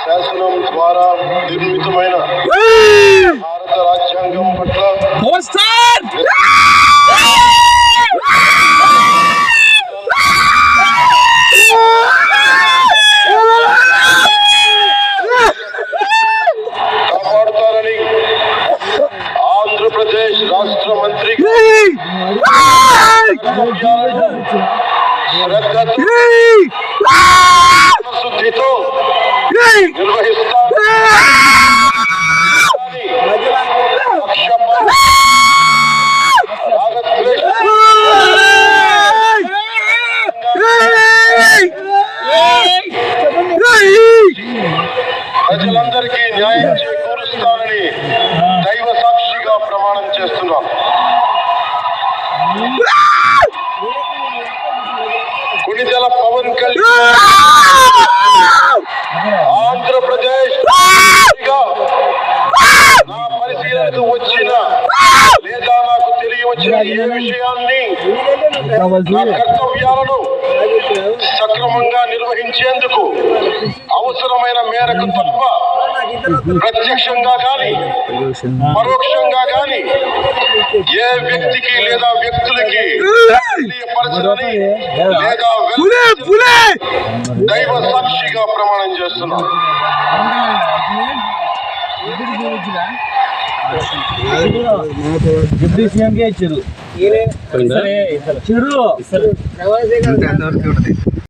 శాసనం ద్వారా నిర్మితమైన భారత రాజ్యాంగం పట్ల కాపాడుతారని ఆంధ్రప్రదేశ్ రాష్ట్ర మంత్రి శుద్ధితో నిర్వహిస్తారు. ప్రజలందరికీ న్యాయం చేకూరుస్తానని దైవ సాక్షిగా ప్రమాణం చేస్తున్నాను. కొణిదెల పవన్ కళ్యాణ్ ఆంధ్రప్రదేశ్ నా పరిశీలనకు వచ్చిన లేదా నాకు తెలియవచ్చిన ఏ విషయాన్ని నా కర్తవ్యాలను సక్రమంగా నిర్వహించేందుకు అవసరమైన మేరకు తప్ప ప్రత్యక్షంగా కానీ పరోక్షంగా కానీ ఏ వ్యక్తికి లేదా వ్యక్తులకి తెలియపరచని లేదా దైవ సాక్షిగా ప్రమాణం చేస్తున్నాను. డిప్యూటీ సీఎం కే ఇచ్చారు.